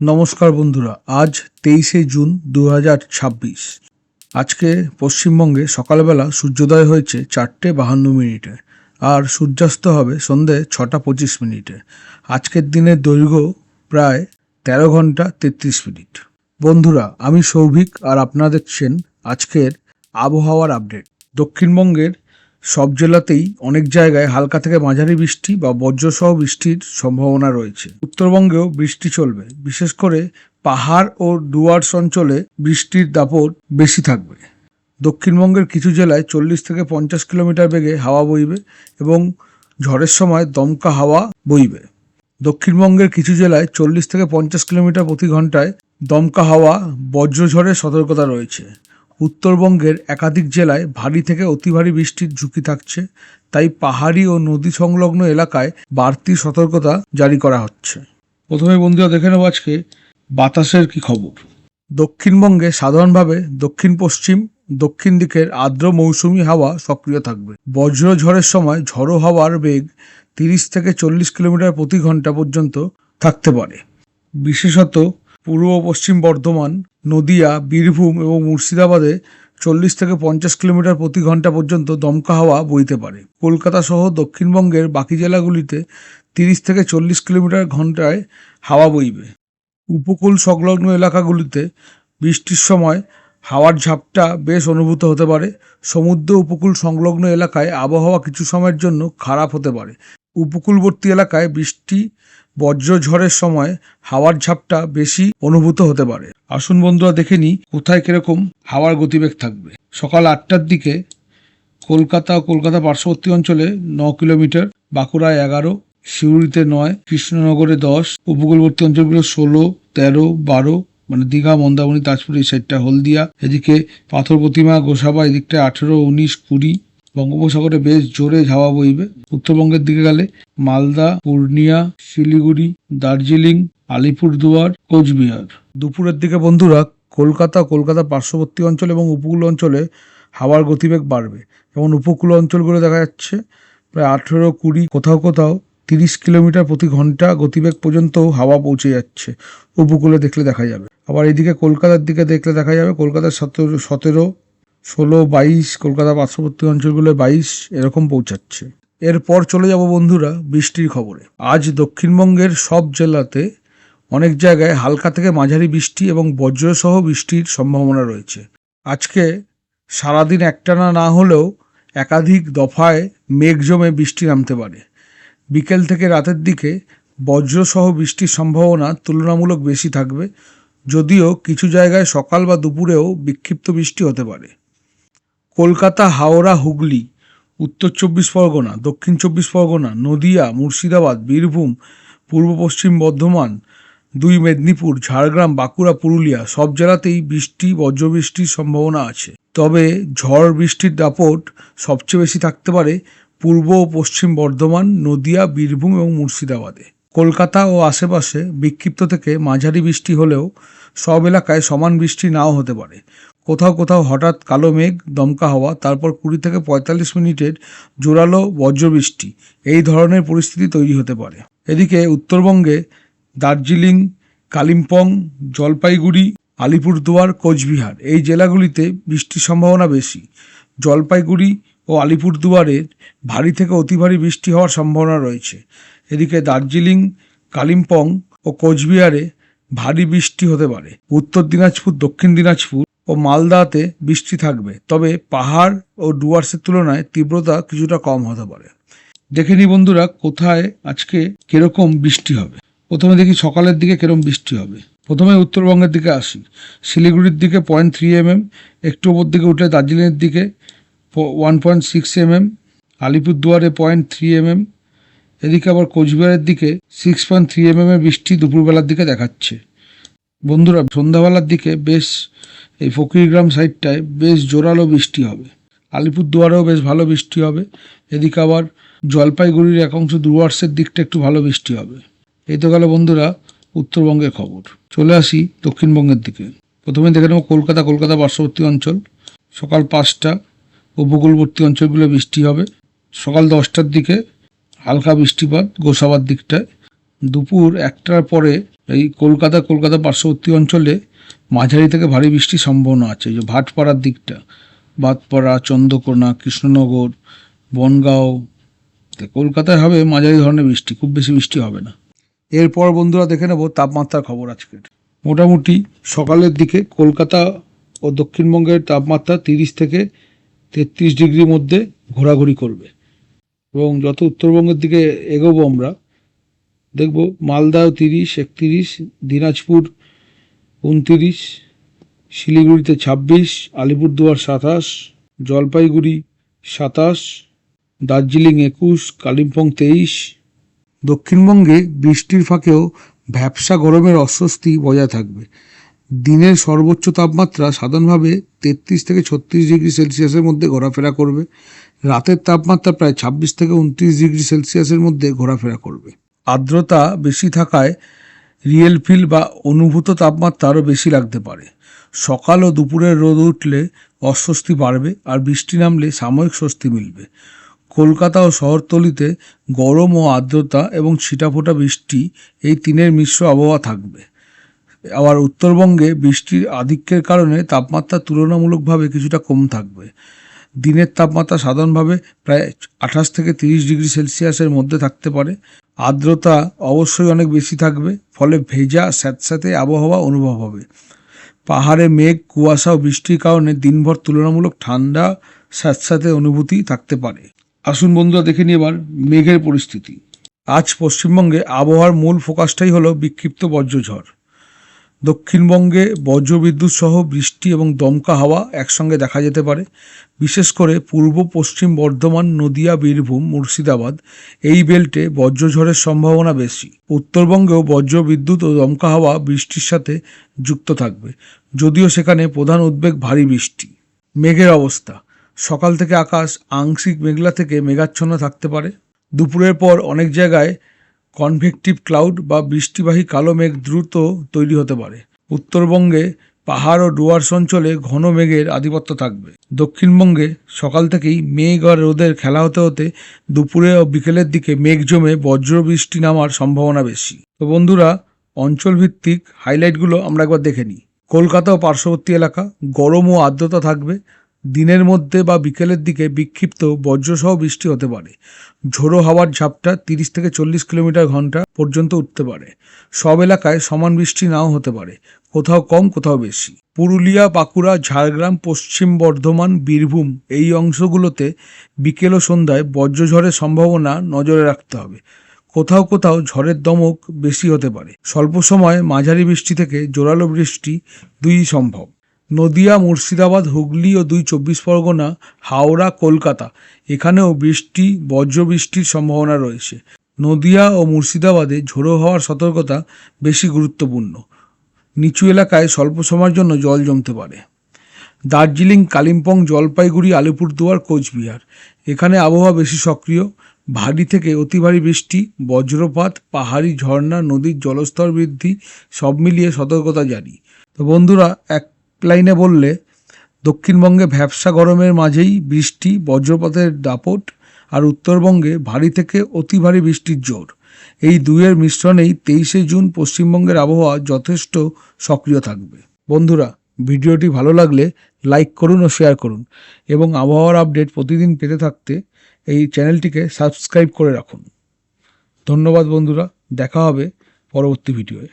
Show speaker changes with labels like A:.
A: নমস্কার বন্ধুরা, আজ 23শে জুন 2026। আজকে পশ্চিমবঙ্গে সকালবেলা সূর্যোদয় হয়েছে 4:52 আর সূর্যাস্ত হবে সন্ধে 6:25। আজকের দিনের দৈর্ঘ্য প্রায় 13 ঘন্টা 33 মিনিট। বন্ধুরা, আমি সৌভিক আর আপনারা দেখছেন আজকের আবহাওয়ার আপডেট। দক্ষিণবঙ্গের সব জেলাতেই অনেক জায়গায় হালকা থেকে মাঝারি বৃষ্টি বা বজ্রসহ বৃষ্টির সম্ভাবনা রয়েছে। উত্তরবঙ্গেও বৃষ্টি চলবে, বিশেষ করে পাহাড় ও ডুয়ার্স অঞ্চলে বৃষ্টির দাপট বেশি থাকবে। দক্ষিণবঙ্গের কিছু জেলায় 40 থেকে 50 কিলোমিটার বেগে হাওয়া বইবে এবং ঝড়ের সময় দমকা হাওয়া বইবে। দক্ষিণবঙ্গের কিছু জেলায় 40 থেকে 50 কিলোমিটার প্রতি ঘন্টায় দমকা হাওয়া বজ্রঝড়ের সতর্কতা রয়েছে। উত্তরবঙ্গের একাধিক জেলায় ভারী থেকে অতি ভারী বৃষ্টির ঝুঁকি থাকছে, তাই পাহাড়ি ও নদী সংলগ্ন এলাকায় বাড়তি সতর্কতা জারি করা হচ্ছে। প্রথমে বন্ধুরা দেখে নেব আজকে বাতাসের কি খবর। দক্ষিণবঙ্গে সাধারণভাবে দক্ষিণ পশ্চিম দক্ষিণ দিকের আর্দ্র মৌসুমী হাওয়া সক্রিয় থাকবে। বজ্রঝড়ের সময় ঝড়ো হাওয়ার বেগ 30 থেকে 40 কিলোমিটার প্রতি ঘন্টা পর্যন্ত থাকতে পারে। বিশেষত পূর্ব পশ্চিম বর্ধমান, নদিয়া, বীরভূম এবং মুর্শিদাবাদে 40 থেকে 50 কিলোমিটার প্রতি ঘন্টা পর্যন্ত দমকা হাওয়া বইতে পারে। কলকাতা সহ দক্ষিণবঙ্গের বাকি জেলাগুলিতে 30 থেকে 40 কিলোমিটার ঘন্টায় হাওয়া বইবে। উপকূল সংলগ্ন এলাকাগুলিতে বৃষ্টির সময় হাওয়ার ঝাপটা বেশ অনুভূত হতে পারে। সমুদ্র উপকূল সংলগ্ন এলাকায় আবহাওয়া কিছু সময়ের জন্য খারাপ হতে পারে। উপকূলবর্তী এলাকায় বৃষ্টি বজ্রঝড়ের সময় হাওয়ার ঝাপটা বেশি অনুভূত হতে পারে। আসুন বন্ধুরা দেখে নিই কোথায় কিরকম হাওয়ার গতিবেগ থাকবে। সকাল 8টার দিকে কলকাতা ও কলকাতা পার্শ্ববর্তী অঞ্চলে 9 কিলোমিটার, বাঁকুড়ায় 11, সিউড়িতে 9, কৃষ্ণনগরে 10, উপকূলবর্তী অঞ্চলগুলো 16, 13, 12 মানে দীঘা, মন্দারমণি, তাজপুর এই সাইডটা, হলদিয়া, এদিকে পাথর প্রতিমা, গোসাবা এদিকটা 18, 19, 20। বঙ্গোপসাগরে বেশ জোরে হাওয়া বইবে। উত্তরবঙ্গের দিকে গেলে মালদা, পূর্ণিয়া, শিলিগুড়ি, দার্জিলিং, আলিপুরদুয়ার, কোচবিহার। দুপুরের দিকে বন্ধুরা কলকাতা পার্শ্ববর্তী অঞ্চল এবং উপকূল অঞ্চলে হাওয়ার গতিবেগ বাড়বে। যেমন উপকূল অঞ্চলগুলো দেখা যাচ্ছে প্রায় 18, 20, কোথাও কোথাও 30 কিলোমিটার প্রতি ঘন্টা গতিবেগ পর্যন্ত হাওয়া পৌঁছে যাচ্ছে। উপকূলে দেখলে দেখা যাবে। আবার এদিকে কলকাতার দিকে দেখলে দেখা যাবে কলকাতার 17, 16, 22, কলকাতা পার্শ্ববর্তী অঞ্চলগুলো 22 এরকম পৌঁছাচ্ছে। এরপর চলে যাব বন্ধুরা বৃষ্টির খবরে। আজ দক্ষিণবঙ্গের সব জেলাতে অনেক জায়গায় হালকা থেকে মাঝারি বৃষ্টি এবং বজ্রসহ বৃষ্টির সম্ভাবনা রয়েছে। আজকে সারাদিন একটানা না হলেও একাধিক দফায় মেঘ জমে বৃষ্টি নামতে পারে। বিকেল থেকে রাতের দিকে বজ্রসহ বৃষ্টির সম্ভাবনা তুলনামূলক বেশি থাকবে, যদিও কিছু জায়গায় সকাল বা দুপুরেও বিক্ষিপ্ত বৃষ্টি হতে পারে। কলকাতা, হাওড়া, হুগলি, উত্তর 24 পরগনা, দক্ষিণ 24 পরগনা, নদিয়া, মুর্শিদাবাদ, বীরভূম, পূর্ব পশ্চিম বর্ধমান, 2 মেদিনীপুর, ঝাড়গ্রাম, বাঁকুড়া, পুরুলিয়া সব জেলাতেই বৃষ্টি বজ্রবৃষ্টির সম্ভাবনা আছে। তবে ঝড় বৃষ্টির দাপট সবচেয়ে বেশি থাকতে পারে পূর্ব ও পশ্চিম বর্ধমান, নদিয়া, বীরভূম এবং মুর্শিদাবাদে। কলকাতা ও আশেপাশে বিক্ষিপ্ত থেকে মাঝারি বৃষ্টি হলেও সব এলাকায় সমান বৃষ্টি নাও হতে পারে। কোথাও কোথাও হঠাৎ কালো মেঘ, দমকা হাওয়া, তারপর 20 থেকে 45 মিনিটের জোরালো বজ্রবৃষ্টি, এই ধরনের পরিস্থিতি তৈরি হতে পারে। এদিকে উত্তরবঙ্গে দার্জিলিং, কালিম্পং, জলপাইগুড়ি, আলিপুরদুয়ার, কোচবিহার এই জেলাগুলিতে বৃষ্টির সম্ভাবনা বেশি। জলপাইগুড়ি ও আলিপুরদুয়ারের ভারী থেকে অতি ভারী বৃষ্টি হওয়ার সম্ভাবনা রয়েছে। এদিকে দার্জিলিং, কালিম্পং ও কোচবিহারে ভারী বৃষ্টি হতে পারে। উত্তর দিনাজপুর, দক্ষিণ দিনাজপুর ও মালদাতে বৃষ্টি থাকবে, তবে পাহাড় ও ডুয়ার্সের তুলনায় তীব্রতা কিছুটা কম হতে পারে। দেখে নি বন্ধুরা কোথায় আজকে কিরকম বৃষ্টি হবে। প্রথমে দেখি সকালের দিকে কিরকম বৃষ্টি হবে। প্রথমে উত্তরবঙ্গের দিকে আসি। শিলিগুড়ির দিকে 0.3 mm, একটু ওপর দিকে উঠে দার্জিলিংয়ের দিকে 1.6 mm, আলিপুরদুয়ারে 0.3 mm, এদিকে আবার কোচবিহারের দিকে 6.3 mm এর বৃষ্টি দুপুরবেলার দিকে দেখাচ্ছে। বন্ধুরা সন্ধ্যাবেলার দিকে বেশ এই ফকিরগ্রাম সাইডটায় বেশ জোরালো বৃষ্টি হবে। আলিপুরদুয়ারেও বেশ ভালো বৃষ্টি হবে। এদিকে আবার জলপাইগুড়ির এক অংশ ডুয়ার্সের দিকটা একটু ভালো বৃষ্টি হবে। এই তো গেল বন্ধুরা উত্তরবঙ্গের খবর। চলে আসি দক্ষিণবঙ্গের দিকে। প্রথমে দেখে নেব কলকাতা পার্শ্ববর্তী অঞ্চল। সকাল 5টা উপকূলবর্তী অঞ্চলগুলো বৃষ্টি হবে। সকাল 10টার দিকে হালকা বৃষ্টিপাত গোসাবার দিকটায়। দুপুর 1টার পরে এই কলকাতা পার্শ্ববর্তী অঞ্চলে মাঝারি থেকে ভারী বৃষ্টির সম্ভাবনা আছে। যে ভাটপাড়ার দিকটা, বাতপাড়া, চন্দ্রকোনা, কৃষ্ণনগর, বনগাঁও, কলকাতায় হবে মাঝারি ধরনের বৃষ্টি, খুব বেশি বৃষ্টি হবে না। এরপর বন্ধুরা দেখে নেব তাপমাত্রার খবর আজকের। মোটামুটি সকালের দিকে কলকাতা ও দক্ষিণবঙ্গের তাপমাত্রা 30 থেকে 33 ডিগ্রির মধ্যে ঘোরাঘুরি করবে, এবং যত উত্তরবঙ্গের দিকে এগোবো আমরা দেখব মালদায় 30, 31, দিনাজপুর 29, শিলিগুড়িতে 26, আলিপুরদুয়ার 27, জলপাইগুড়ি 27, দার্জিলিং 21, কালিম্পং 23। দক্ষিণবঙ্গে বৃষ্টির ফাঁকেও ভ্যাপসা গরমের অস্বস্তি বজায় থাকবে। দিনের সর্বোচ্চ তাপমাত্রা সাধারণভাবে 33 থেকে 36 ডিগ্রি সেলসিয়াসের মধ্যে ঘোরাফেরা করবে। রাতের তাপমাত্রা প্রায় 26 থেকে 29 ডিগ্রি সেলসিয়াসের মধ্যে ঘোরাফেরা করবে। আর্দ্রতা বেশি থাকায় রিয়েল ফিল বা অনুভূত তাপমাত্রা আরও বেশি লাগতে পারে। সকাল ও দুপুরের রোদ উঠলে অস্বস্তি বাড়বে, আর বৃষ্টি নামলে সাময়িক স্বস্তি মিলবে। কলকাতা ও শহরতলিতে গরম ও আর্দ্রতা এবং ছিটাফোঁটা বৃষ্টি, এই তিনের মিশ্র আবহাওয়া থাকবে। আবার উত্তরবঙ্গে বৃষ্টির আধিক্যের কারণে তাপমাত্রা তুলনামূলকভাবে কিছুটা কম থাকবে। দিনের তাপমাত্রা সাধারণভাবে প্রায় 28 থেকে 30 ডিগ্রি সেলসিয়াসের মধ্যে থাকতে পারে। আর্দ্রতা অবশ্যই অনেক বেশি থাকবে, ফলে ভেজা স্যাঁতস্যাঁতে আবহাওয়া অনুভব হবে। পাহাড়ে মেঘ, কুয়াশা ও বৃষ্টির কারণে দিনভর তুলনামূলক ঠান্ডা স্যাঁতস্যাঁতে অনুভূতি থাকতে পারে। আসুন বন্ধুরা দেখে নিই এবার মেঘের পরিস্থিতি। আজ পশ্চিমবঙ্গে আবহাওয়ার মূল ফোকাসটাই হলো বিক্ষিপ্ত বজ্রঝড়। দক্ষিণবঙ্গে বজ্রবিদ্যুৎ সহ বৃষ্টি এবং দমকা হাওয়া একসঙ্গে দেখা যেতে পারে। বিশেষ করে পূর্ব পশ্চিম বর্ধমান, নদিয়া, বীরভূম, মুর্শিদাবাদ এই বেল্টে বজ্রঝড়ের সম্ভাবনা বেশি। উত্তরবঙ্গেও বজ্রবিদ্যুৎ ও দমকা হাওয়া বৃষ্টির সাথে যুক্ত থাকবে, যদিও সেখানে প্রধান উদ্বেগ ভারী বৃষ্টি। মেঘের অবস্থা, সকাল থেকে আকাশ আংশিক মেঘলা থেকে মেঘাচ্ছন্ন থাকতে পারে। দুপুরের পর অনেক জায়গায় কনভেকটিভ ক্লাউড বা বৃষ্টিবাহী কালো মেঘ দ্রুত তৈরি হতে পারে। উত্তরবঙ্গে পাহাড় ও ডুয়ার্স অঞ্চলে ঘন মেঘের আধিপত্য থাকবে। দক্ষিণবঙ্গে সকাল থেকেই মেঘ আর রোদের খেলা হতে হতে দুপুরে ও বিকেলের দিকে মেঘ জমে বজ্র বৃষ্টি নামার সম্ভাবনা বেশি। তো বন্ধুরা, অঞ্চলভিত্তিক হাইলাইটগুলো আমরা একবার দেখে নিই। কলকাতা ও পার্শ্ববর্তী এলাকা গরম ও আর্দ্রতা থাকবে। দিনের মধ্যে বা বিকেলের দিকে বিক্ষিপ্ত বজ্রসহ বৃষ্টি হতে পারে। ঝোড়ো হাওয়ার ঝাপটা 30 থেকে 40 কিলোমিটার ঘন্টা পর্যন্ত উঠতে পারে। সব এলাকায় সমান বৃষ্টি নাও হতে পারে, কোথাও কম কোথাও বেশি। পুরুলিয়া, বাঁকুড়া, ঝাড়গ্রাম, পশ্চিম বর্ধমান, বীরভূম এই অংশগুলোতে বিকেল ও সন্ধ্যায় বজ্রঝড়ের সম্ভাবনা নজরে রাখতে হবে। কোথাও কোথাও ঝড়ের দমক বেশি হতে পারে। স্বল্প সময় মাঝারি বৃষ্টি থেকে জোরালো বৃষ্টি দুইই সম্ভব। নদিয়া, মুর্শিদাবাদ, হুগলি ও 2 চব্বিশ পরগনা, হাওড়া, কলকাতা এখানেও বৃষ্টি, বজ্রবৃষ্টির সম্ভাবনা রয়েছে। নদিয়া ও মুর্শিদাবাদে ঝোড়ো হওয়ার সতর্কতা বেশি গুরুত্বপূর্ণ। নিচু এলাকায় স্বল্প সময়ের জন্য জল জমতে পারে। দার্জিলিং, কালিম্পং, জলপাইগুড়ি, আলিপুরদুয়ার, কোচবিহার এখানে আবহাওয়া বেশি সক্রিয়। ভারী থেকে অতি ভারী বৃষ্টি, বজ্রপাত, পাহাড়ি ঝর্ণা, নদীর জলস্তর বৃদ্ধি সব মিলিয়ে সতর্কতা জারি। তো বন্ধুরা, এক লাইনে বললে দক্ষিণবঙ্গে ভ্যাপসা গরমের মাঝেই বৃষ্টি, বজ্রপাতের দাপট, আর উত্তরবঙ্গে ভারী থেকে অতি ভারী বৃষ্টির জোর। এই দুইয়ের মিশ্রণেই 23শে জুন পশ্চিমবঙ্গের আবহাওয়া যথেষ্ট সক্রিয় থাকবে। বন্ধুরা, ভিডিওটি ভালো লাগলে লাইক করুন ও শেয়ার করুন, এবং আবহাওয়ার আপডেট প্রতিদিন পেতে থাকতে এই চ্যানেলটিকে সাবস্ক্রাইব করে রাখুন। ধন্যবাদ বন্ধুরা, দেখা হবে পরবর্তী ভিডিওয়ে।